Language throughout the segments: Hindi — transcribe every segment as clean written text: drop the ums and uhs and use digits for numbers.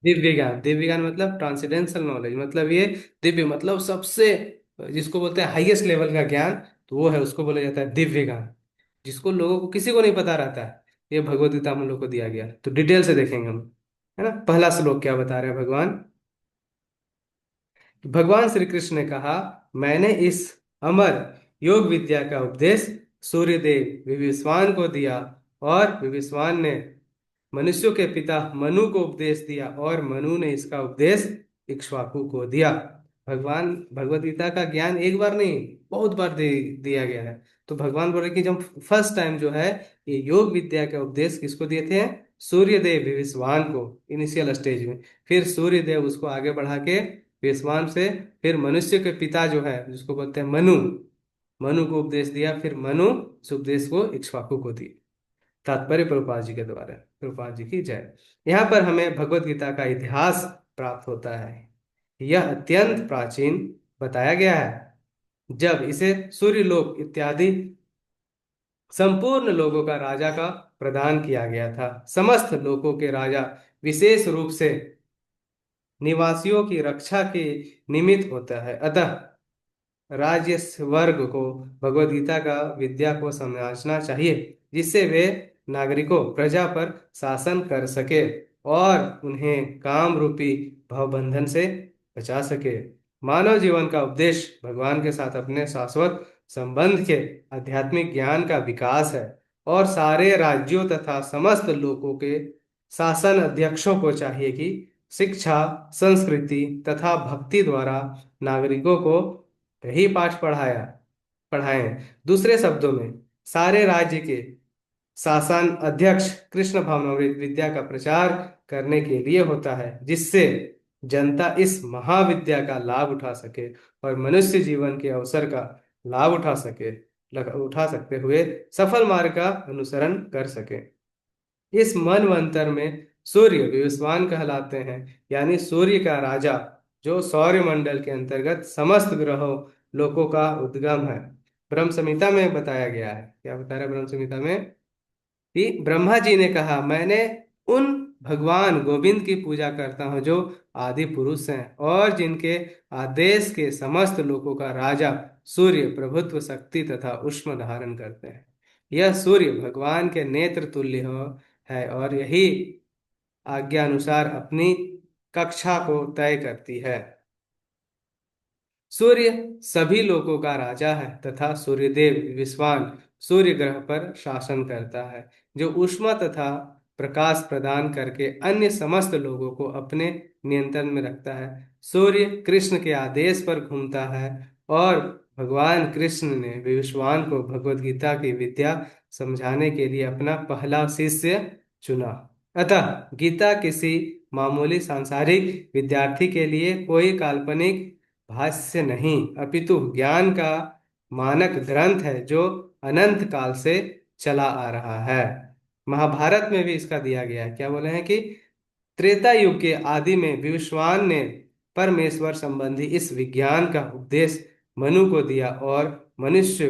दिव्य ज्ञान, दिव्य ज्ञान मतलब ट्रांसेंडेंटल नॉलेज, मतलब ये दिव्य मतलब सबसे, जिसको बोलते हैं हाईएस्ट लेवल का ज्ञान, तो वो है, उसको बोला जाता है दिव्य ज्ञान, जिसको लोगों को किसी को नहीं पता रहता है। ये भगवद गीता में हम लोग को दिया गया है। तो डिटेल से देखेंगे हम, है ना। पहला श्लोक क्या बता रहे हैं भगवान। भगवान श्री कृष्ण ने कहा, मैंने इस अमर योग विद्या का उपदेश सूर्यदेव विवस्वान को दिया, और विवस्वान ने मनुष्यों के पिता मनु को उपदेश दिया, और मनु ने इसका उपदेश इक्ष्वाकु को दिया। भगवान भगवत गीता का ज्ञान एक बार नहीं, बहुत बार दिया गया है। तो भगवान बोले कि जब फर्स्ट टाइम जो है ये योग विद्या का उपदेश किसको दिए थे, सूर्यदेव विवस्वान को, इनिशियल स्टेज में। फिर सूर्यदेव उसको आगे बढ़ा के विवस्वान से, फिर मनुष्य के पिता जो है जिसको बोलते हैं मनु, मनु को उपदेश दिया, फिर मनु उस उपदेश को इक्ष्वाकु को दिया। तात्पर्य प्रभुपाद जी के द्वारा। प्रभुपाद जी की जय। यहाँ पर हमें भगवत गीता का इतिहास प्राप्त होता है। यह अत्यंत प्राचीन बताया गया है, जब इसे सूर्यलोक इत्यादि संपूर्ण लोगों का राजा का प्रदान किया गया था। समस्त लोगों के राजा विशेष रूप से निवासियों की रक्षा के निमित्त होता है। अतः राज्य वर्ग को भगवद गीता का विद्या को समझना चाहिए, जिससे वे नागरिकों प्रजा पर शासन कर सके और उन्हें काम रूपी भवबंधन से बचा सके। मानव जीवन का उपदेश भगवान के साथ अपने शाश्वत संबंध के आध्यात्मिक ज्ञान का विकास है, और सारे राज्यों तथा समस्त लोगों के शासन अध्यक्षों को चाहिए कि शिक्षा, संस्कृति तथा भक्ति द्वारा नागरिकों को यही पाठ पढ़ाएं। दूसरे शब्दों में, सारे राज्य के शासन अध्यक्ष कृष्ण भावनामृत विद्या का प्रचार करने के लिए होता है, जिससे जनता इस महाविद्या का लाभ उठा सके और मनुष्य जीवन के अवसर का लाभ उठा सकते हुए सफल मार्ग का अनुसरण कर सके। इस मनवंतर में सूर्य विवस्वान कहलाते हैं, यानी सूर्य का राजा, जो सौर्य मंडल के अंतर्गत समस्त ग्रहों लोकों का उद्गम है। ब्रह्म संहिता में बताया गया है, क्या बता रहा है ब्रह्म संहिता में, कि ब्रह्मा जी ने कहा, मैंने उन भगवान गोविंद की पूजा करता हूँ जो आदि पुरुष हैं, और जिनके आदेश के समस्त लोगों का राजा सूर्य प्रभुत्व शक्ति तथा उष्म धारण करते हैं। यह सूर्य भगवान के नेत्र तुल्य है, और यही आज्ञा अनुसार अपनी कक्षा को तय करती है। सूर्य सभी लोगों का राजा है, तथा सूर्यदेव विश्वान सूर्य ग्रह पर शासन करता है, जो ऊष्मा तथा प्रकाश प्रदान करके अन्य समस्त लोगों को अपने नियंत्रण में रखता है। सूर्य कृष्ण के आदेश पर घूमता है, और भगवान कृष्ण ने विश्वान को भगवत गीता की विद्या समझाने के लिए अपना पहला शिष्य चुना। अतः गीता किसी मामूली सांसारिक विद्यार्थी के लिए कोई काल्पनिक भाष्य नहीं, अपितु ज्ञान का मानक ग्रंथ है, जो अनंत काल से चला आ रहा है। महाभारत में भी इसका दिया गया है। क्या बोले हैं कि त्रेता युग के आदि में विवस्वान ने परमेश्वर संबंधी इस विज्ञान का उपदेश मनु को दिया, और मनुष्य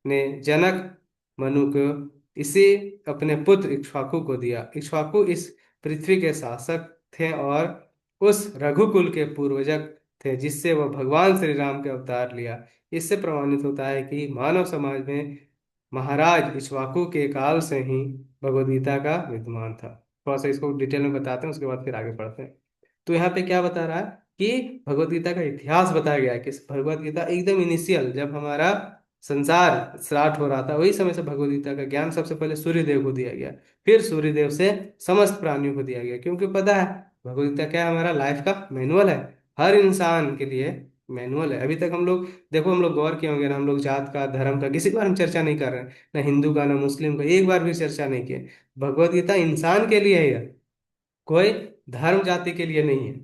ने जनक मनु को इसे अपने पुत्र इक्ष्वाकु को दिया। इक्ष्वाकु इस पृथ्वी के शासक थे, और उस रघुकुल के पूर्वजक थे, जिससे वह भगवान श्री राम के अवतार लिया। इससे प्रमाणित होता है कि मानव समाज में महाराज इक्ष्वाकु के काल से ही भगवद गीता का विद्यमान था। थोड़ा सा इसको डिटेल में बताते हैं, उसके बाद फिर आगे बढ़ते हैं। तो यहाँ पे क्या बता रहा है कि भगवद गीता का इतिहास बताया गया है, कि भगवद गीता एकदम इनिशियल जब हमारा संसार स्टार्ट हो रहा था, वही समय से भगवद गीता का ज्ञान सबसे पहले सूर्यदेव को दिया गया, फिर सूर्यदेव से समस्त प्राणियों को दिया गया। क्योंकि पता है भगवद गीता क्या है, हमारा लाइफ का मैनुअल है, हर इंसान के लिए मैनुअल है। अभी तक हम लोग देखो, हम लोग गौर किए होंगे ना, हम लोग जात का धर्म का किसी बार हम चर्चा नहीं कर रहे हैं, ना हिंदू का ना मुस्लिम का, एक बार भी चर्चा नहीं किए। भगवद गीता इंसान के लिए है, कोई धर्म जाति के लिए नहीं है।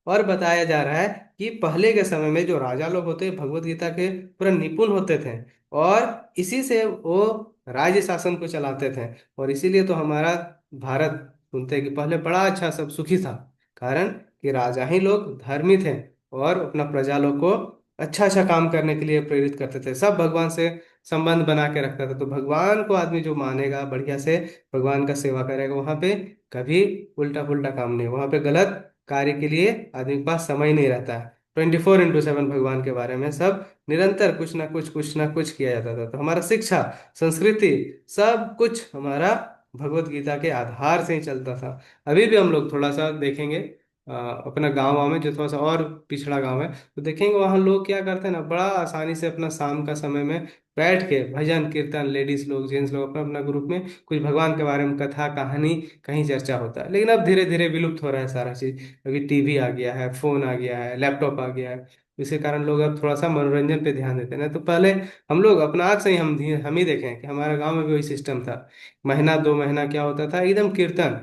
और बताया जा रहा है कि पहले के समय में जो राजा लोग होते भगवत गीता के पूरा निपुण होते थे, और इसी से वो राज्य शासन को चलाते थे। और इसीलिए तो हमारा भारत सुनते हैं कि पहले बड़ा अच्छा सब सुखी था, कारण कि राजा ही लोग धर्मी थे, और अपना प्रजा लोग को अच्छा अच्छा काम करने के लिए प्रेरित करते थे, सब भगवान से संबंध बना के रखता था। तो भगवान को आदमी जो मानेगा, बढ़िया से भगवान का सेवा करेगा, वहां पे कभी उल्टा पुल्टा काम नहीं, वहां पे गलत कार्य के लिए आदमी के पास समय नहीं रहता है। 24/7 भगवान के बारे में सब निरंतर कुछ ना कुछ किया जाता था। तो हमारा शिक्षा, संस्कृति, सब कुछ हमारा भगवत गीता के आधार से ही चलता था। अभी भी हम लोग थोड़ा सा देखेंगे अपना गाँव में, जो थोड़ा सा और पिछड़ा गांव है, तो देखेंगे वहाँ लोग क्या करते हैं ना, बड़ा आसानी से अपना शाम का समय में बैठ के भजन कीर्तन, लेडीज लोग जेंट्स लोग अपना अपना ग्रुप में कुछ भगवान के बारे में कथा कहानी कहीं चर्चा होता है। लेकिन अब धीरे धीरे विलुप्त हो रहा है सारा चीज, क्योंकि टीवी आ गया है, फोन आ गया है, लैपटॉप आ गया है। इसके कारण लोग अब थोड़ा सा मनोरंजन पे ध्यान देते हैं ना। तो पहले हम लोग अपना आँख से ही हम ही देखें कि हमारे गांव में भी वही सिस्टम था। महीना 2 महीना क्या होता था, एकदम कीर्तन।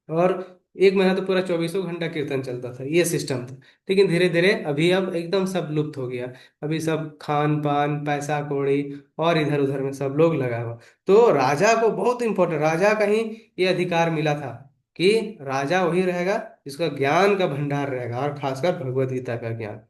और 1 महीना तो पूरा 24 घंटा कीर्तन चलता था, ये सिस्टम था। लेकिन धीरे धीरे अभी अब एकदम सब लुप्त हो गया। अभी सब खान पान, पैसा कौड़ी और इधर उधर में सब लोग लगा हुआ। तो राजा को बहुत इंपॉर्टेंट, राजा का ही ये अधिकार मिला था कि राजा वही रहेगा जिसका ज्ञान का भंडार रहेगा, और खासकर भगवत गीता का ज्ञान।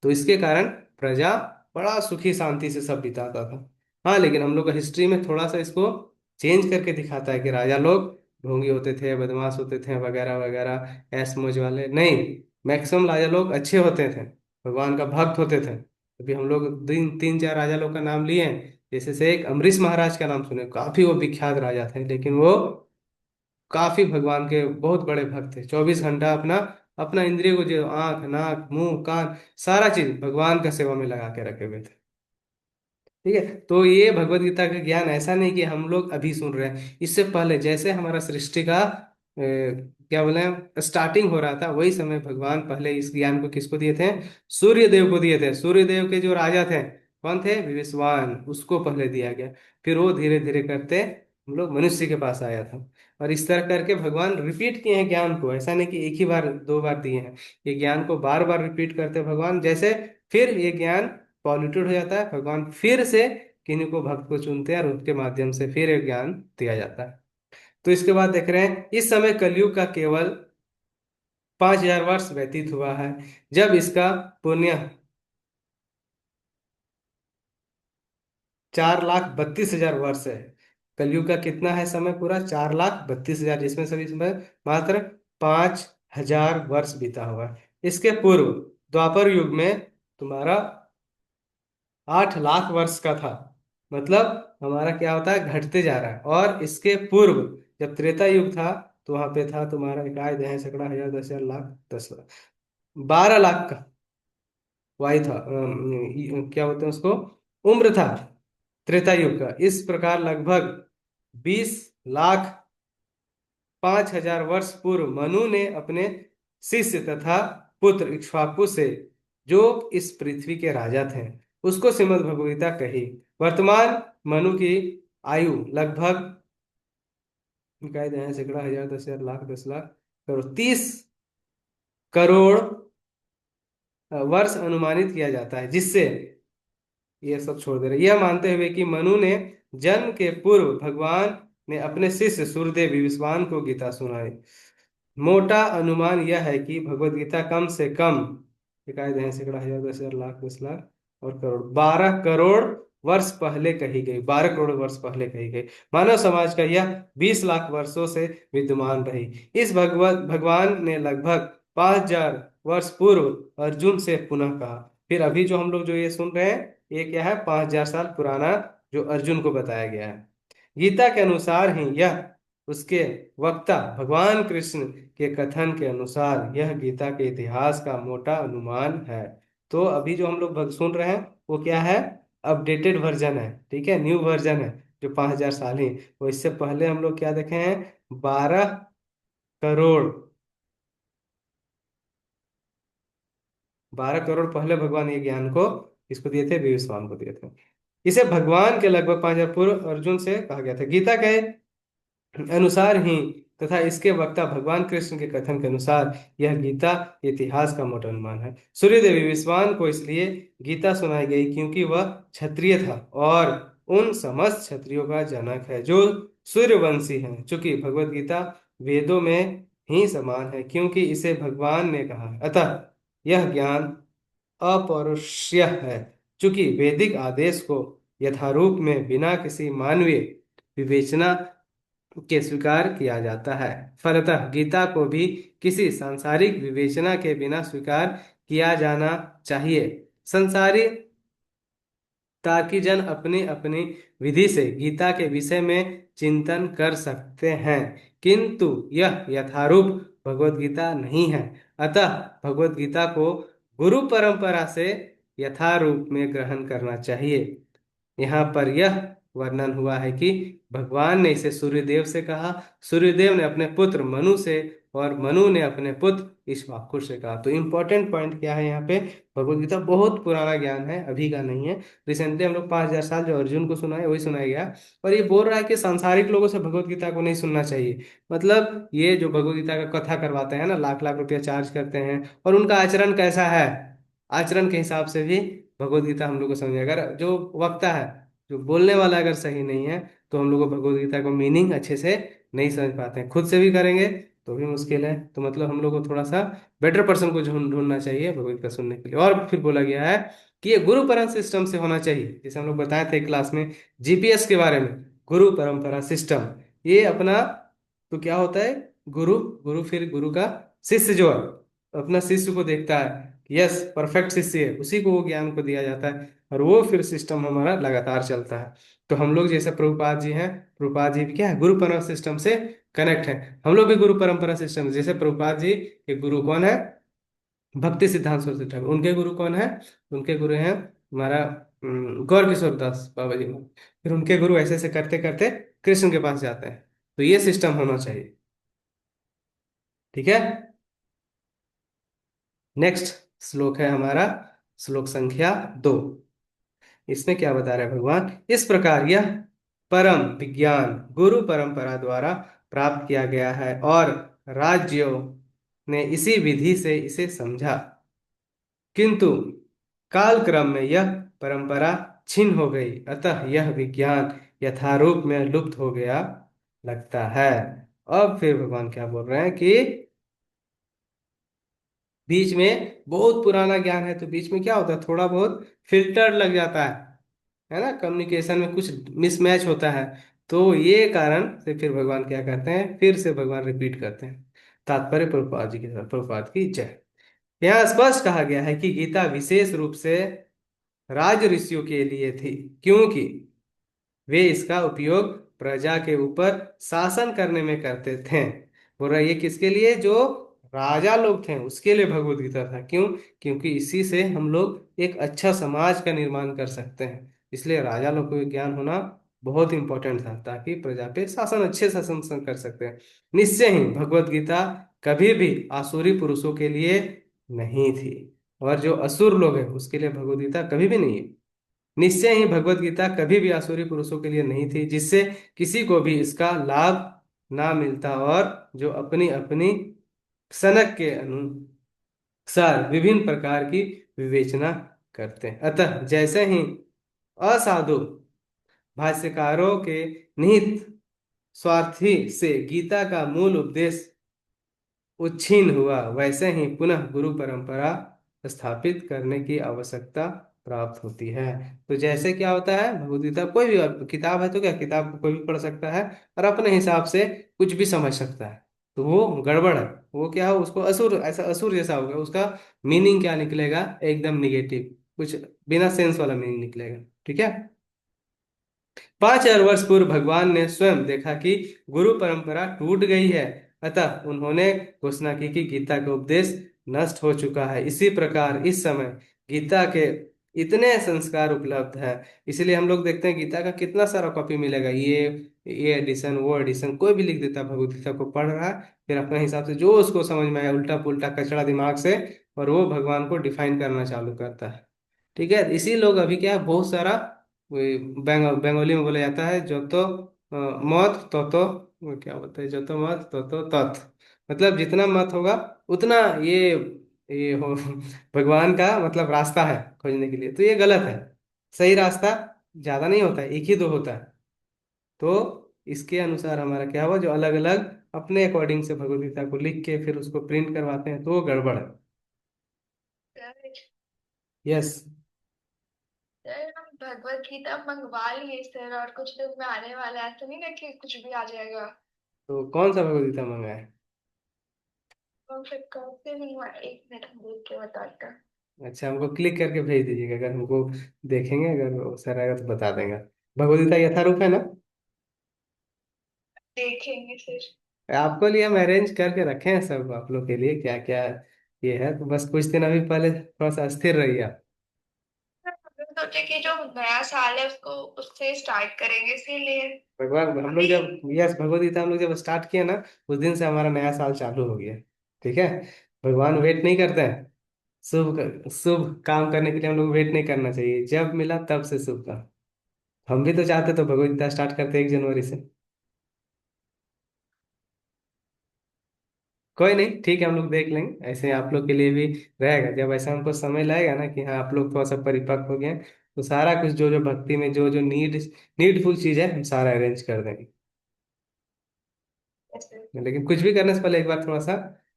तो इसके कारण प्रजा बड़ा सुखी शांति से सब बिताता था। हाँ, लेकिन हम लोग का हिस्ट्री में थोड़ा सा इसको चेंज करके दिखाता है कि राजा लोग ढोंगी होते थे, बदमाश होते थे, वगैरह वगैरह, ऐश मौज वाले नहीं। मैक्सिमम राजा लोग अच्छे होते थे, भगवान का भक्त होते थे। अभी हम लोग दिन 3 4 राजा लोग का नाम लिए हैं। जैसे से एक अमरीश महाराज का नाम सुने, काफी वो विख्यात राजा थे, लेकिन वो काफी भगवान के बहुत बड़े भक्त थे। 24 घंटा अपना अपना इंद्रिय को, जो आंख नाक मुंह कान, सारा चीज भगवान का सेवा में लगा के रखे हुए थे। ठीक है। तो ये भगवत गीता का ज्ञान ऐसा नहीं कि हम लोग अभी सुन रहे हैं, इससे पहले जैसे हमारा सृष्टि का क्या बोले, स्टार्टिंग हो रहा था, वही समय भगवान पहले इस ज्ञान को किसको दिए थे? सूर्य देव को दिए थे। सूर्य देव के जो राजा थे कौन थे? विवस्वान, उसको पहले दिया गया। फिर वो धीरे धीरे करते हम लोग मनुष्य के पास आया था। और इस तरह करके भगवान रिपीट किए हैं ज्ञान को, ऐसा नहीं कि एक ही बार 2 बार दिए हैं। ये ज्ञान को बार बार रिपीट करते भगवान, जैसे फिर ये ज्ञान पॉल्यूटेड हो जाता है, भगवान फिर से किन्हीं को भक्त को चुनते हैं और उनके माध्यम से फिर एक ज्ञान दिया जाता है। तो इसके बाद देख रहे हैं, इस समय कलयुग का केवल 5,000 वर्ष व्यतीत हुआ है, जब इसका पुण्य 4,32,000 वर्ष है। कलयुग का कितना है समय? पूरा 4,32,000, जिसमें सभी समय मात्र 5,000 वर्ष बीता हुआ है। इसके पूर्व द्वापर युग में तुम्हारा 8 लाख वर्ष का था। मतलब हमारा क्या होता है, घटते जा रहा है। और इसके पूर्व जब त्रेता युग था, तो वहां पे था तुम्हारा इकाई दहाई सैकड़ा हजार दस हजार लाख 10 लाख 12 लाख का वायु था, क्या बोलते हैं उसको, उम्र था त्रेता युग का। इस प्रकार लगभग 20,05,000 वर्ष पूर्व मनु ने अपने शिष्य तथा पुत्र इक्ष्वाकु से, जो इस पृथ्वी के राजा थे, उसको श्रीमद् भगवद गीता कही। वर्तमान मनु की आयु लगभग इकाई दहाई सैकड़ा हजार दस हजार लाख 10 लाख करोड़ 30 करोड़ वर्ष अनुमानित किया जाता है, जिससे ये सब छोड़ दे रहे, यह मानते हुए कि मनु ने जन्म के पूर्व भगवान ने अपने शिष्य सूर्यदेव विवस्वान को गीता सुनाई। मोटा अनुमान यह है कि भगवत गीता कम से कम इकाई दहाई सैकड़ा हजार दस हजार लाख 10 लाख और करोड़ 12 करोड़ वर्ष पहले कही गई, 12 करोड़ वर्ष पहले कही गई। मानव समाज का यह 20 लाख वर्षों से विद्यमान रही। इस भगवत भगवान ने लगभग 5,000 वर्ष पूर्व अर्जुन से पुनः कहा। फिर अभी जो हम लोग जो ये सुन रहे हैं, ये क्या है? 5,000 साल पुराना जो अर्जुन को बताया गया है। गीता के अनुसार ही यह उसके वक्ता भगवान कृष्ण के कथन के अनुसार यह गीता के इतिहास का मोटा अनुमान है। तो अभी जो हम लोग सुन रहे हैं, वो क्या है? अपडेटेड वर्जन है, ठीक है, न्यू वर्जन है, जो 5,000 साल ही। वो इससे पहले हम लोग क्या देखे हैं? 12 करोड़, 12 करोड़ पहले भगवान ये ज्ञान को किसको दिए थे? विवस्वान को दिए थे। इसे भगवान के लगभग 5,000 पूर्व अर्जुन से कहा गया था। गीता के अनुसार ही तथा इसके वक्ता भगवान कृष्ण के कथन के अनुसार यह गीता इतिहास का मोटा अनुमान है। सूर्यदेव विश्वान को इसलिए गीता सुनाई गई क्योंकि वह क्षत्रिय था और उन समस्त क्षत्रियों का जनक है जो सूर्यवंशी हैं। चूंकि भगवत गीता वेदों में ही समान है, क्योंकि इसे भगवान ने कहा है, अतः यह ज्ञान अपौरुषेय है। चूंकि वैदिक आदेश को यथारूप में बिना किसी मानवीय विवेचना के स्वीकार किया जाता है। फलतः गीता को भी किसी सांसारिक विवेचना के बिना स्वीकार किया जाना चाहिए। संसारी ताकि जन अपनी अपनी विधि से गीता के विषय में चिंतन कर सकते हैं, किंतु यह यथारूप भगवत गीता नहीं है। अतः भगवत गीता को गुरु परंपरा से यथारूप में ग्रहण करना चाहिए। यहाँ पर यह वर्णन हुआ है कि भगवान ने इसे सूर्यदेव से कहा, सूर्यदेव ने अपने पुत्र मनु से, और मनु ने अपने पुत्र इक्ष्वाकु से कहा। तो इम्पोर्टेंट पॉइंट क्या है यहाँ पे, भगवत गीता बहुत पुराना ज्ञान है, अभी का नहीं है। रिसेंटली हम लोग 5,000 साल जो अर्जुन को सुना है वही सुनाया गया। और ये बोल रहा है कि सांसारिक लोगों से भगवत गीता को नहीं सुनना चाहिए। मतलब ये जो भगवत गीता का कथा करवाते हैं ना, लाख लाख रुपया चार्ज करते हैं, और उनका आचरण कैसा है, आचरण के हिसाब से भी भगवत गीता हम लोग को समझ, अगर जो वक्ता है, जो बोलने वाला अगर सही नहीं है, तो हम लोग को भगवत गीता को मीनिंग अच्छे से नहीं समझ पाते हैं। खुद से भी करेंगे तो भी मुश्किल है। तो मतलब हम लोग को थोड़ा सा बेटर पर्सन को ढूंढना चाहिए भगवत गीता सुनने के लिए। और फिर बोला गया है कि ये गुरु परंपरा सिस्टम से होना चाहिए, जैसे हम लोग बताए थे क्लास में जीपीएस के बारे में। गुरु परंपरा सिस्टम ये अपना, तो क्या होता है, गुरु, गुरु फिर गुरु का शिष्य जो है अपना शिष्य को देखता है, यस परफेक्ट शिष्य है, उसी को वो ज्ञान को दिया जाता है, और वो फिर सिस्टम हमारा लगातार चलता है। तो हम लोग जैसे प्रभुपाद जी हैं, प्रभुपाद जी भी क्या है, गुरु परंपरा सिस्टम से कनेक्ट है। हम लोग भी गुरु परंपरा सिस्टम, जैसे प्रभुपाद जी के गुरु कौन है, भक्ति सिद्धांत सरस्वती ठाकुर। उनके गुरु कौन है, उनके गुरु हैं हमारा गौर किशोर दास बाबा जी। फिर उनके गुरु ऐसे ऐसे करते करते कृष्ण के पास जाते हैं। तो ये सिस्टम होना चाहिए। ठीक है। नेक्स्ट श्लोक है हमारा श्लोक संख्या 2। इसमें क्या बता रहे हैं भगवान, इस प्रकार यह परम विज्ञान गुरु परंपरा द्वारा प्राप्त किया गया है, और राज्यों ने इसी विधि से इसे समझा, किंतु कालक्रम में यह परंपरा छिन्न हो गई, अतः यह विज्ञान यथारूप में लुप्त हो गया लगता है। अब फिर भगवान क्या बोल रहे हैं कि बीच में बहुत पुराना ज्ञान है, तो बीच में क्या होता है, थोड़ा बहुत फिल्टर लग जाता है ना, कम्युनिकेशन में कुछ मिसमैच होता है। तो ये कारण से फिर भगवान क्या करते हैं, फिर से भगवान रिपीट करते हैं। तात्पर्य प्रभुपाद जी के साथ, प्रभुपाद की जय। यहाँ स्पष्ट कहा गया है कि गीता विशेष रूप से राज ऋषियों के लिए थी, क्योंकि वे इसका उपयोग प्रजा के ऊपर शासन करने में करते थे। बोल रहा है ये किसके लिए, जो राजा लोग थे उसके लिए भगवत गीता था। क्यों, क्योंकि इसी से हम लोग एक अच्छा समाज का निर्माण कर सकते हैं। इसलिए राजा लोग को ज्ञान होना बहुत इंपॉर्टेंट था, ताकि प्रजा पे शासन अच्छे शासन कर सकते हैं। निश्चय ही भगवत गीता कभी भी आसुरी पुरुषों के लिए नहीं थी, और जो असुर लोग हैं उसके लिए भगवत गीता कभी भी नहीं है। निश्चय ही भगवत गीता कभी भी आसुरी पुरुषों के लिए नहीं थी, जिससे किसी को भी इसका लाभ ना मिलता, और जो अपनी अपनी सनक के अनुसार विभिन्न प्रकार की विवेचना करते हैं। अतः जैसे ही असाधु भाष्यकारों के निहित स्वार्थी से गीता का मूल उपदेश उच्छिन्न हुआ, वैसे ही पुनः गुरु परंपरा स्थापित करने की आवश्यकता प्राप्त होती है। तो जैसे क्या होता है, भगवद गीता कोई भी किताब है, तो क्या किताब को कोई भी पढ़ सकता है और अपने हिसाब से कुछ भी समझ सकता है। तो वो गड़बड़ है, वो क्या हो, उसको असुर, ऐसा असुर जैसा हो गया, उसका मीनिंग क्या निकलेगा, एकदम निगेटिव, कुछ बिना सेंस वाला मीनिंग निकलेगा। ठीक है। 5,000 वर्ष पूर्व भगवान ने स्वयं देखा कि गुरु परंपरा टूट गई है, अतः उन्होंने घोषणा की कि गीता का उपदेश नष्ट हो चुका है। इसी प्रकार इस समय गीता के इतने संस्कार उपलब्ध है, इसलिए हम लोग देखते हैं गीता का कितना सारा कॉपी मिलेगा, ये एडिशन वो एडिशन, कोई भी लिख देता है भगवत गीता को पढ़ रहा है, फिर अपने हिसाब से जो उसको समझ में आया उल्टा पुल्टा कचड़ा दिमाग से, और वो भगवान को डिफाइन करना चालू करता है। ठीक है। इसी लोग अभी क्या है, बहुत सारा बंगाली में बोला जाता है, जो तो मत तो वो क्या बोलते हैं, जो तो मत तो तत्, मतलब जितना मत होगा उतना ये हो भगवान का मतलब रास्ता है खोजने के लिए, तो ये गलत है। सही रास्ता ज्यादा नहीं होता है, एक ही दो होता है। तो इसके अनुसार हमारा क्या हुआ, जो अलग अलग अपने अकॉर्डिंग से भगवद गीता को लिख के फिर उसको प्रिंट करवाते हैं, तो वो गड़बड़ है। यस। सर हम भगवत गीता मंगवा लिए सर, और कुछ दिन में आने वाला है, ऐसा नहीं ना कि कुछ भी आ जाएगा। तो कौन सा भगवद गीता मंगाए? और फिर कैसे नहीं, एक मिनट हम देख के बताते हैं। अच्छा, हमको क्लिक करके भेज दीजिएगा, अगर हमको देखेंगे, अगर वो सर आएगा तो बता देंगे। भगवद गीता यथारूप है ना? देखेंगे फिर। आपको लिए हम अरेंज करके रखे हैं सब, आप लोग के लिए क्या क्या ये है, तो बस कुछ दिन अभी पहले थोड़ा सा अस्थिर रहिए आप। हम सोचे कि जो नया साल है उसको उससे स्टार्ट करेंगे, इसीलिए भगवान हम लोग अभी। जब यस भगवद गीता हम लोग जब स्टार्ट किए ना, उस दिन से हमारा नया साल चालू हो गया। ठीक है। भगवान वेट नहीं करते हैं। शुभ काम करने के लिए हम लोग वेट नहीं करना चाहिए, जब मिला तब से शुभ काम। हम भी तो चाहते तो भगवद गीता स्टार्ट करते 1 जनवरी से। कोई नहीं, ठीक है, हम लोग देख लेंगे, ऐसे आप लोग के लिए भी रहेगा। जब ऐसा हमको समय लगेगा ना कि हाँ आप लोग थोड़ा सा परिपक्व हो गए हैं, तो सारा कुछ जो जो भक्ति में जो जो नीडफुल चीज है हम सारा अरेंज कर देंगे। ऐसे लेकिन कुछ भी करने से पहले एक बार थोड़ा सा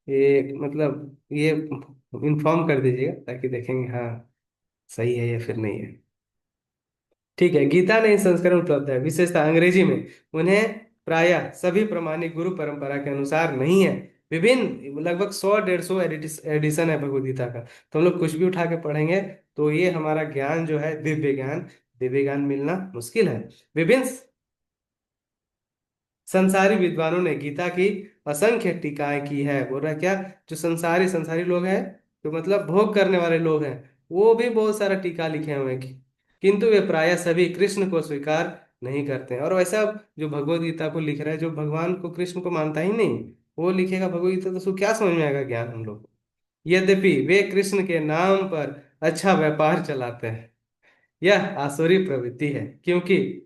ये मतलब ये इन्फॉर्म कर दीजिएगा, ताकि देखेंगे हाँ सही है या फिर नहीं है। ठीक है, गीता में संस्करण उपलब्ध है, विशेषतः अंग्रेजी में। उन्हें प्रायः सभी प्रमाणिक गुरु परंपरा के अनुसार नहीं है। विभिन्न लगभग 100 150 एडिशन है भगवद गीता का। तो हम लोग कुछ भी उठा के पढ़ेंगे तो ये हमारा ज्ञान जो है दिव्य ज्ञान मिलना मुश्किल है। विभिन्न संसारी विद्वानों ने गीता की असंख्य टीकाएं की है। बोल रहा है क्या? जो संसारी संसारी लोग हैं, जो मतलब भोग करने वाले लोग हैं, वो भी बहुत सारा टीका लिखे हुए हैं किंतु वे प्रायः सभी कृष्ण को स्वीकार नहीं करते हैं। और वैसा जो भगवत गीता को लिख रहा है, जो भगवान को कृष्ण को मानता ही नहीं, वो लिखेगा भगवत गीता, तो उसको क्या समझ में आएगा ज्ञान हम लोग को? यद्यपि वे कृष्ण के नाम पर अच्छा व्यापार चलाते हैं। यह आसुरी प्रवृत्ति है, क्योंकि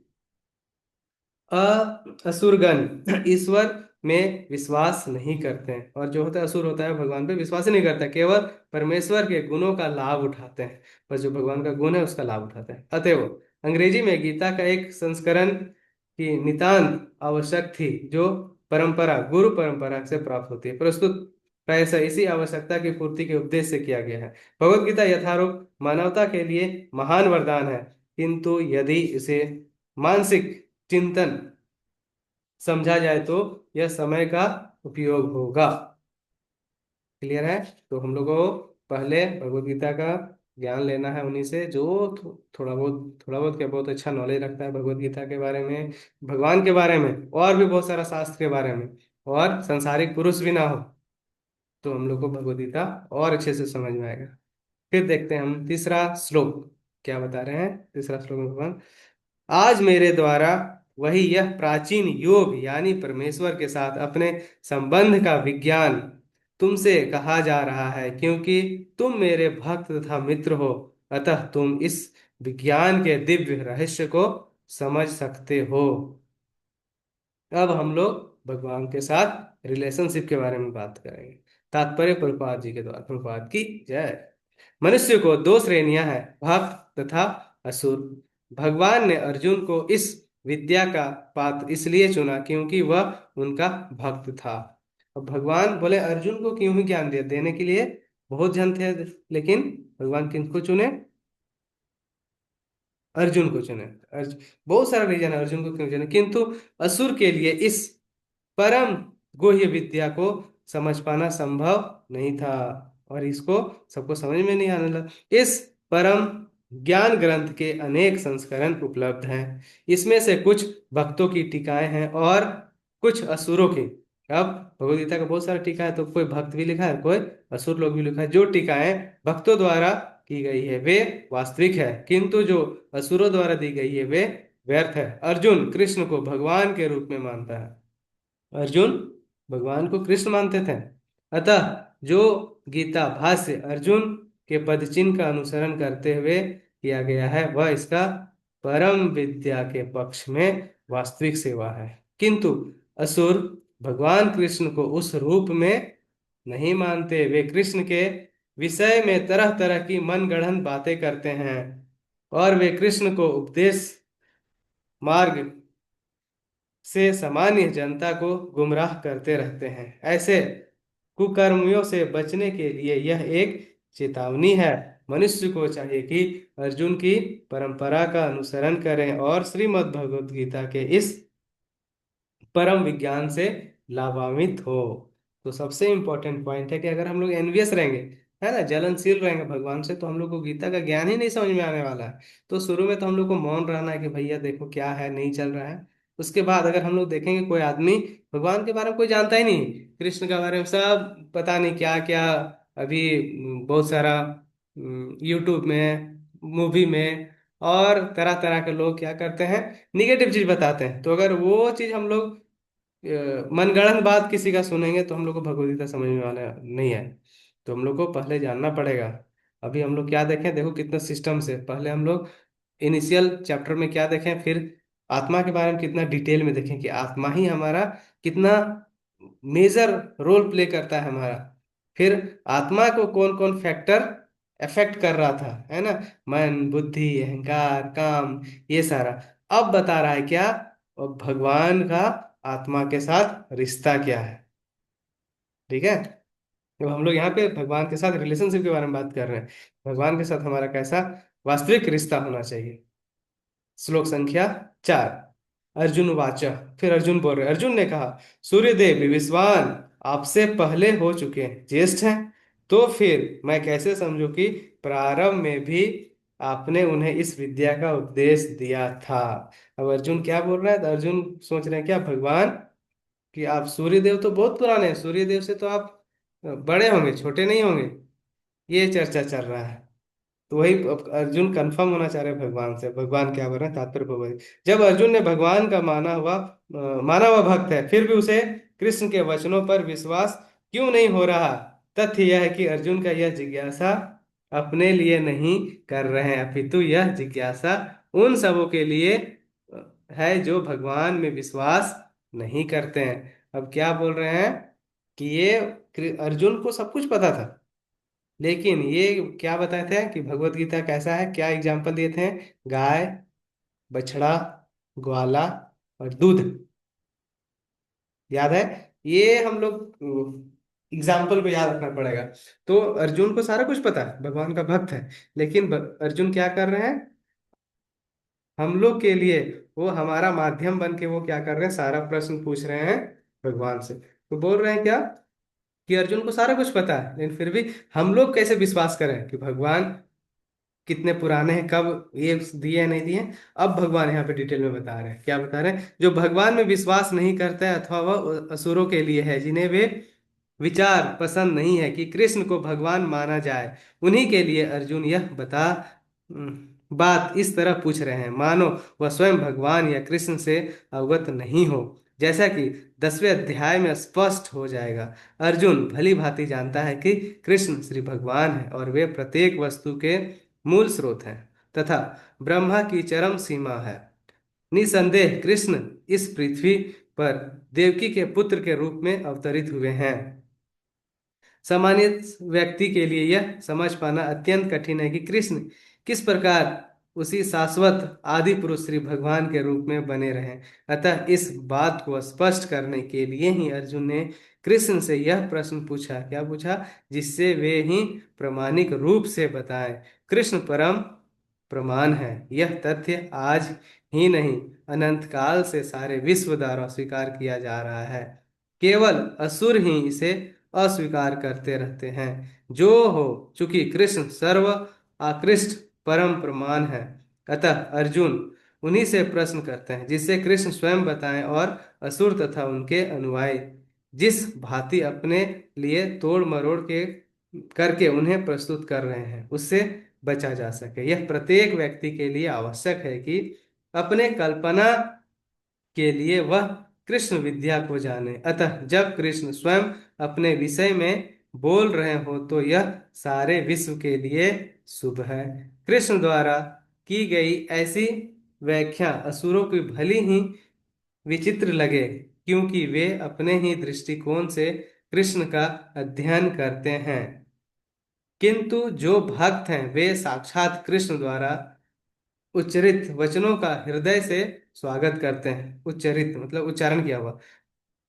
असुरगण ईश्वर में विश्वास नहीं करते हैं, और जो होता है असुर होता है भगवान पे विश्वास ही नहीं करता, केवल परमेश्वर के गुणों का लाभ उठाते हैं। बस जो भगवान का गुण है उसका लाभ उठाते हैं। अतएव अंग्रेजी में गीता का एक संस्करण की नितांत आवश्यक थी, जो परंपरा गुरु परंपरा से प्राप्त होती है। प्रस्तुत प्रायः इसी आवश्यकता की पूर्ति के उद्देश्य से किया गया है। भगवत गीता यथारूप मानवता के लिए महान वरदान है, किंतु यदि इसे मानसिक चिंतन समझा जाए तो यह समय का उपयोग होगा। क्लियर है? तो हम लोगों को पहले भगवत गीता का ज्ञान लेना है उन्हीं से, जो थोड़ा बहुत क्या बहुत अच्छा नॉलेज रखता है भगवत गीता के बारे में, भगवान के बारे में, और भी बहुत सारा शास्त्र के बारे में, और संसारिक पुरुष भी ना हो, तो हम लोग को भगवत गीता और अच्छे से समझ में आएगा। फिर देखते हैं हम तीसरा श्लोक क्या बता रहे हैं। तीसरा श्लोक में भगवान, आज मेरे द्वारा वही यह प्राचीन योग यानी परमेश्वर के साथ अपने संबंध का विज्ञान तुमसे कहा जा रहा है, क्योंकि तुम मेरे भक्त तथा मित्र हो। अतः तुम इस विज्ञान के दिव्य रहस्य को समझ सकते हो। अब हम लोग भगवान के साथ रिलेशनशिप के बारे में बात करेंगे। तात्पर्य प्रभुपाद जी के द्वारा। प्रभुपाद की जय। मनुष्य को दो श्रेणियां हैं, भक्त तथा असुर। भगवान ने अर्जुन को इस विद्या का पात्र इसलिए चुना क्योंकि वह उनका भक्त था। अब भगवान बोले अर्जुन को क्यों ही ज्ञान दिया, देने के लिए बहुत जन थे, लेकिन भगवान किनको चुने? अर्जुन को चुने। बहुत सारा रीजन है अर्जुन को क्यों चुने, किंतु असुर के लिए इस परम गुह्य विद्या को समझ पाना संभव नहीं था, और इसको सबको समझ में नहीं आने लगा। इस परम ज्ञान ग्रंथ के अनेक संस्करण उपलब्ध हैं। इसमें से कुछ भक्तों की टीकाएं हैं और कुछ असुरों की। अब भगवद गीता का बहुत सारा टीका है, तो कोई भक्त भी लिखा है, कोई असुर लोग भी लिखा है। जो टीकाएं भक्तों द्वारा की गई है वे वास्तविक है, किंतु जो असुरों द्वारा दी गई है वे व्यर्थ है। अर्जुन कृष्ण को भगवान के रूप में मानता है। अर्जुन भगवान को कृष्ण मानते थे। अतः जो गीता भाष्य अर्जुन के पदचिन्ह का अनुसरण करते हुए किया गया है, वह इसका परम विद्या के पक्ष में वास्तविक सेवा है। किंतु असुर भगवान कृष्ण को उस रूप में नहीं मानते। वे कृष्ण के विषय में तरह तरह की मनगढ़ंत बातें करते हैं, और वे कृष्ण को उपदेश मार्ग से सामान्य जनता को गुमराह करते रहते हैं। ऐसे कुकर्मियों से बचने के लिए यह एक चेतावनी है। मनुष्य को चाहिए कि अर्जुन की परंपरा का अनुसरण करें और श्रीमद् भगवद गीता के इस परम विज्ञान से लाभान्वित हो। तो सबसे इम्पोर्टेंट पॉइंट है कि अगर हम लोग एनवियस रहेंगे, है ना, जलनशील रहेंगे भगवान से, तो हम लोग को गीता का ज्ञान ही नहीं समझ में आने वाला है। तो शुरू में तो हम लोग को मौन रहना है कि भैया देखो क्या है, नहीं चल रहा है। उसके बाद अगर हम लोग देखेंगे कोई आदमी भगवान के बारे में कोई जानता ही नहीं, कृष्ण के बारे में सब पता नहीं क्या क्या, अभी बहुत सारा यूट्यूब में, मूवी में, और तरह तरह के लोग क्या करते हैं, निगेटिव चीज बताते हैं। तो अगर वो चीज हम लोग मनगढ़ंत बात किसी का सुनेंगे तो हम लोग को भगवत गीता समझ में वाला नहीं है। तो हम लोग को पहले जानना पड़ेगा। अभी हम लोग क्या देखें, देखो कितना सिस्टम से, पहले हम लोग इनिशियल चैप्टर में क्या देखें, फिर आत्मा के बारे में कितना डिटेल में देखें कि आत्मा ही हमारा कितना मेजर रोल प्ले करता है हमारा। फिर आत्मा को कौन कौन फैक्टर अफेक्ट कर रहा था, है ना, मन, बुद्धि, अहंकार, काम, ये सारा। अब बता रहा है क्या, और भगवान का आत्मा के साथ रिश्ता क्या है। ठीक है, तो हम लोग यहाँ पे भगवान के साथ रिलेशनशिप के बारे में बात कर रहे हैं। भगवान के साथ हमारा कैसा वास्तविक रिश्ता होना चाहिए। श्लोक संख्या 4। अर्जुन वाच, फिर अर्जुन बोल रहे, अर्जुन ने कहा, सूर्यदेव विविस्वान आपसे पहले हो चुके हैं, ज्येष्ठ हैं, तो फिर मैं कैसे समझूं कि प्रारंभ में भी आपने उन्हें इस विद्या का उपदेश दिया था। अब अर्जुन क्या बोल रहा है, तो अर्जुन सोच रहे हैं क्या, भगवान कि आप सूर्यदेव तो बहुत पुराने हैं, सूर्यदेव से तो आप बड़े होंगे, छोटे नहीं होंगे, ये चर्चा चल रहा है। तो वही अब अर्जुन कंफर्म होना चाह रहे हैं भगवान से। भगवान क्या बोल रहे हैं, तात्पर्य भगवान, जब अर्जुन ने भगवान का माना हुआ भक्त है, फिर भी उसे कृष्ण के वचनों पर विश्वास क्यों नहीं हो रहा। तथ्य यह है कि अर्जुन का यह जिज्ञासा अपने लिए नहीं कर रहे हैं, अपितु यह जिज्ञासा उन सबों के लिए है जो भगवान में विश्वास नहीं करते हैं। अब क्या बोल रहे हैं कि ये अर्जुन को सब कुछ पता था, लेकिन ये क्या बताए थे कि भगवत गीता कैसा है, क्या एग्जाम्पल दिए थे, गाय, बछड़ा, ग्वाला और दूध, याद है। ये हम लोग एग्जाम्पल को याद रखना पड़ेगा। तो अर्जुन को सारा कुछ पता है, भगवान का भक्त है, लेकिन अर्जुन क्या कर रहे हैं, हम लोग के लिए वो हमारा माध्यम बन के वो क्या कर रहे हैं, सारा प्रश्न पूछ रहे हैं भगवान से। तो बोल रहे हैं क्या कि अर्जुन को सारा कुछ पता है, लेकिन फिर भी हम लोग कैसे विश्वास करें कि भगवान कितने पुराने हैं, कब ये दिए नहीं दिए। अब भगवान यहाँ पे डिटेल में बता रहे हैं, क्या बता रहे हैं, जो भगवान में विश्वास नहीं करता है अथवा वह असुरों के लिए है, जिन्हें वे विचार पसंद नहीं है कि कृष्ण को भगवान माना जाए, उन्हीं के लिए अर्जुन यह बात इस तरह पूछ रहे हैं मानो वह स्वयं भगवान या कृष्ण से अवगत नहीं हो। जैसा कि 10वें अध्याय में स्पष्ट हो जाएगा, अर्जुन भली भांति जानता है कि कृष्ण श्री भगवान है और वे प्रत्येक वस्तु के मूल स्रोत हैं तथा ब्रह्मा की चरम सीमा है। निसंदेह कृष्ण इस पृथ्वी पर देवकी के पुत्र के रूप में अवतरित हुए हैं। सामान्य व्यक्ति के लिए यह समझ पाना अत्यंत कठिन है कि कृष्ण किस प्रकार उसी शाश्वत आदि पुरुष श्री भगवान के रूप में बने रहे। अतः इस बात को स्पष्ट करने के लिए ही अर्जुन ने कृष्ण से यह प्रश्न पूछा, क्या पूछा, जिससे वे ही प्रामाणिक रूप से बताएं। कृष्ण परम प्रमाण है, यह तथ्य आज ही नहीं अनंत काल से सारे विश्व द्वारा स्वीकार किया जा रहा है। केवल असुर ही इसे अस्वीकार करते रहते हैं। जो हो, चूंकि कृष्ण सर्व आकृष्ट परम प्रमाण है, अतः अर्जुन उन्हीं से प्रश्न करते हैं जिससे कृष्ण स्वयं बताएं, और असुर तथा उनके अनुयायी जिस भांति अपने लिए तोड़ मरोड़ के करके उन्हें प्रस्तुत कर रहे हैं, उससे बचा जा सके। यह प्रत्येक व्यक्ति के लिए आवश्यक है कि अपने कल्पना के लिए वह कृष्ण विद्या को जाने। अतः जब कृष्ण स्वयं अपने विषय में बोल रहे हो तो यह सारे विश्व के लिए शुभ है। कृष्ण द्वारा की गई ऐसी व्याख्या असुरों की भली ही विचित्र लगे, क्योंकि वे अपने ही दृष्टिकोण से कृष्ण का अध्ययन करते हैं, किंतु जो भक्त हैं वे साक्षात कृष्ण द्वारा उच्चरित वचनों का हृदय से स्वागत करते हैं। उच्चरित मतलब उच्चारण किया हुआ।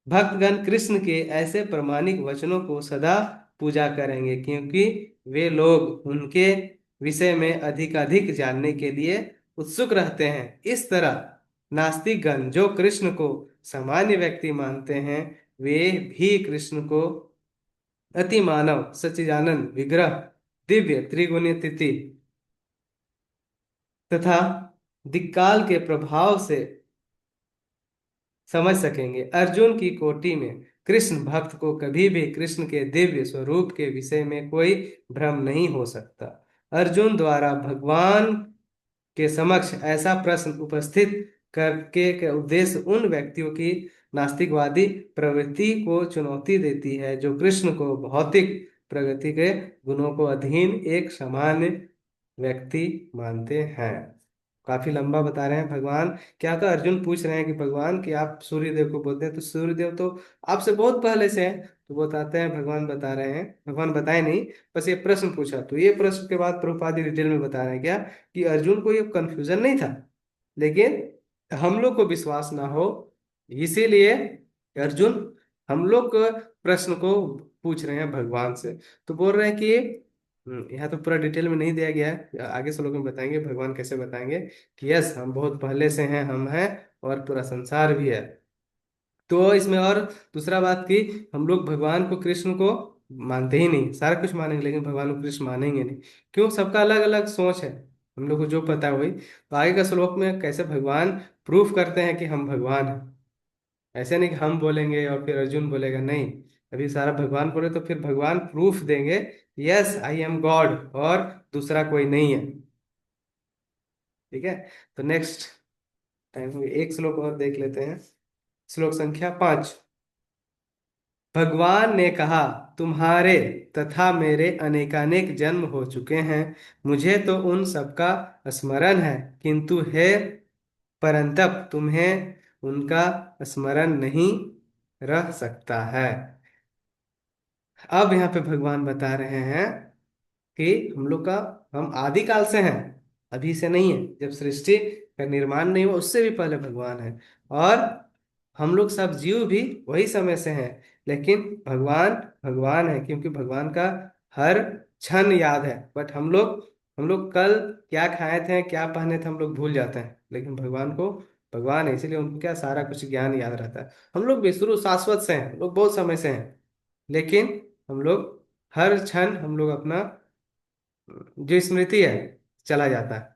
भक्तगण कृष्ण के ऐसे प्रामाणिक वचनों को सदा पूजा करेंगे, क्योंकि वे लोग उनके विषय में अधिकाधिक जानने के लिए उत्सुक रहते हैं। इस तरह नास्तिकगण जो कृष्ण को सामान्य व्यक्ति मानते हैं, वे भी कृष्ण को अति मानव सच्चिदानंद विग्रह दिव्य त्रिगुणी तिथि तथा दिक्काल के प्रभाव से समझ सकेंगे। अर्जुन की कोटि में कृष्ण भक्त को कभी भी कृष्ण के दिव्य स्वरूप के विषय में कोई भ्रम नहीं हो सकता। अर्जुन द्वारा भगवान के समक्ष ऐसा प्रश्न उपस्थित करके का उद्देश्य उन व्यक्तियों की नास्तिकवादी प्रवृत्ति को चुनौती देती है जो कृष्ण को भौतिक प्रगति के गुणों को अधीन एक सामान्य व्यक्ति मानते हैं। काफी लंबा बता रहे हैं भगवान। क्या था, अर्जुन पूछ रहे हैं कि भगवान कि आप सूर्य देव को बोलते हैं, तो सूर्य देव तो आपसे बहुत पहले से हैं। तो बताते हैं, भगवान बता रहे हैं, भगवान बताए नहीं, बस ये प्रश्न पूछा। तो ये प्रश्न के बाद प्रभुपाद जी डिटेल में बता रहे हैं क्या, कि अर्जुन को ये कंफ्यूजन नहीं था, लेकिन हम लोग को विश्वास ना हो, इसीलिए अर्जुन हम लोग को प्रश्न को पूछ रहे हैं भगवान से। तो बोल रहे हैं कि यहाँ तो पूरा डिटेल में नहीं दिया गया है, आगे श्लोक में बताएंगे भगवान कैसे बताएंगे कि यस हम बहुत पहले से हैं, हम हैं और पूरा संसार भी है। तो इसमें और दूसरा बात की, हम लोग भगवान को कृष्ण को मानते ही नहीं, सारा कुछ मानेंगे लेकिन भगवान को कृष्ण मानेंगे नहीं। क्यों, सबका अलग अलग सोच है, हम लोग को जो पता है वही। तो आगे का श्लोक में कैसे भगवान प्रूफ करते हैं कि हम भगवान हैं। ऐसे नहीं कि हम बोलेंगे और फिर अर्जुन बोलेगा, नहीं, अभी सारा भगवान बोले तो फिर भगवान प्रूफ देंगे, यस आई एम गॉड और दूसरा कोई नहीं है। ठीक है, तो नेक्स्ट टाइम एक श्लोक और देख लेते हैं। श्लोक संख्या 5। भगवान ने कहा, तुम्हारे तथा मेरे अनेकानेक जन्म हो चुके हैं, मुझे तो उन सबका स्मरण है, किंतु हे परंतप तुम्हें उनका स्मरण नहीं रह सकता है। अब यहाँ पे भगवान बता रहे हैं कि हम लोग का, हम आदिकाल से हैं, अभी से नहीं है। जब सृष्टि का निर्माण नहीं हुआ उससे भी पहले भगवान है, और हम लोग सब जीव भी वही समय से हैं। लेकिन भगवान भगवान है क्योंकि भगवान का हर क्षण याद है। बट हम लोग कल क्या खाए थे, क्या पहने थे, हम लोग भूल जाते हैं, लेकिन भगवान को भगवान है इसीलिए उनको क्या सारा कुछ ज्ञान याद रहता है। हम लोग भी शुरू शाश्वत से हैं, हम लोग बहुत समय से हैं, लेकिन हम लोग हर क्षण हम लोग अपना जो स्मृति है चला जाता है।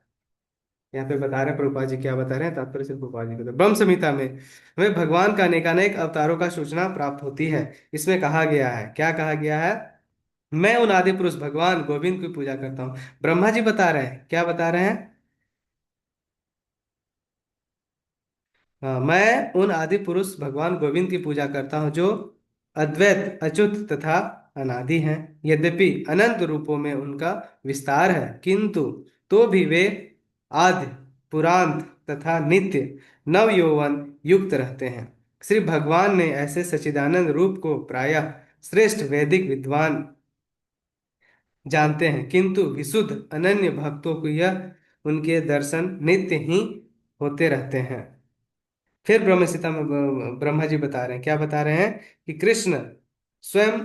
यहाँ पे बता रहे हैं प्रभुपाद जी, क्या बता रहे हैं तात्पर्य से प्रभुपाद जी बता, ब्रह्म संहिता में हमें भगवान का अनेकानेक अवतारों का सूचना प्राप्त होती है। इसमें कहा गया है, क्या कहा गया है, मैं उन आदि पुरुष भगवान गोविंद की पूजा करता हूँ। ब्रह्मा जी बता रहे हैं, क्या बता रहे हैं, हाँ, मैं उन आदि पुरुष भगवान गोविंद की पूजा करता हूँ जो अद्वैत अच्युत तथा अनादि हैं। यद्यपि अनंत रूपों में उनका विस्तार है, किंतु तो भी वे आद्य पुरांत तथा नित्य नव यौवन युक्त रहते हैं। श्री भगवान ने ऐसे सच्चिदानंद रूप को प्रायः श्रेष्ठ वैदिक विद्वान जानते हैं, किंतु विशुद्ध अनन्य भक्तों को यह उनके दर्शन नित्य ही होते रहते हैं। फिर ब्रह्म सीता में ब्रह्मा जी बता रहे हैं, क्या बता रहे हैं, कि कृष्ण स्वयं,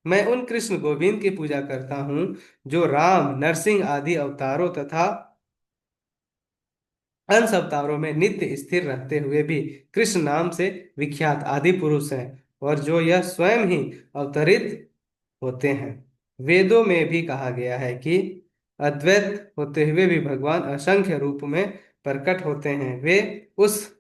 मैं उन कृष्ण गोविंद की पूजा करता हूँ जो राम नरसिंह आदि अवतारों तथा अंश अवतारों में नित्य स्थिर रहते हुए भी कृष्ण नाम से विख्यात आदि पुरुष हैं, और जो यह स्वयं ही अवतरित होते हैं। वेदों में भी कहा गया है कि अद्वैत होते हुए भी भगवान असंख्य रूप में प्रकट होते हैं। वे उस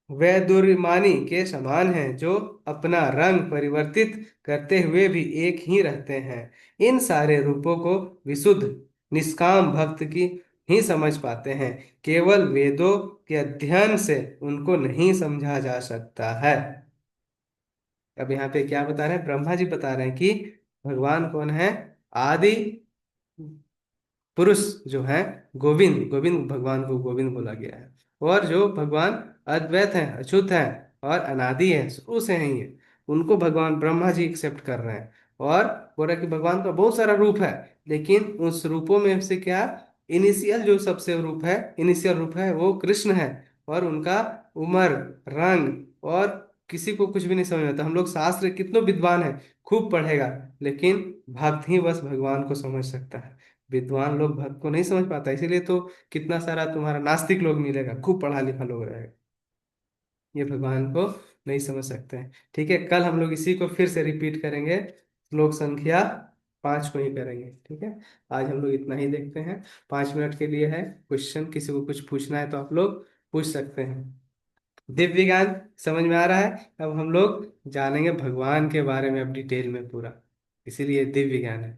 वैदुर्यमानी के समान हैं जो अपना रंग परिवर्तित करते हुए भी एक ही रहते हैं। इन सारे रूपों को विशुद्ध निष्काम भक्त की ही समझ पाते हैं, केवल वेदों के अध्ययन से उनको नहीं समझा जा सकता है। अब यहाँ पे क्या बता रहे हैं, ब्रह्मा जी बता रहे हैं कि भगवान कौन है, आदि पुरुष जो है गोविंद, गोविंद भगवान को गोविंद बोला गया है। और जो भगवान अद्वैत है, अच्युत है और अनादि है, शुरू से ही है, उनको भगवान ब्रह्मा जी एक्सेप्ट कर रहे हैं। और बोल रहे हैं कि भगवान का बहुत सारा रूप है, लेकिन उस रूपों में से क्या, इनिशियल जो सबसे रूप है, इनिशियल रूप है वो कृष्ण है। और उनका उम्र, रंग और किसी को कुछ भी नहीं समझ में आता। हम लोग शास्त्र कितनों विद्वान है, खूब पढ़ेगा, लेकिन भक्त ही बस भगवान को समझ सकता है। विद्वान लोग भक्त को नहीं समझ पाता, इसीलिए तो कितना सारा तुम्हारा नास्तिक लोग मिलेगा, खूब पढ़ा लिखा लोग रहेगा, ये भगवान को नहीं समझ सकते हैं। ठीक है, कल हम लोग इसी को फिर से रिपीट करेंगे, श्लोक संख्या 5 को ही करेंगे। ठीक है, आज हम लोग इतना ही देखते हैं। 5 मिनट के लिए है क्वेश्चन, किसी को कुछ पूछना है तो आप लोग पूछ सकते हैं। दिव्य विज्ञान समझ में आ रहा है, अब हम लोग जानेंगे भगवान के बारे में अब डिटेल में पूरा, इसीलिए दिव्य विज्ञान है।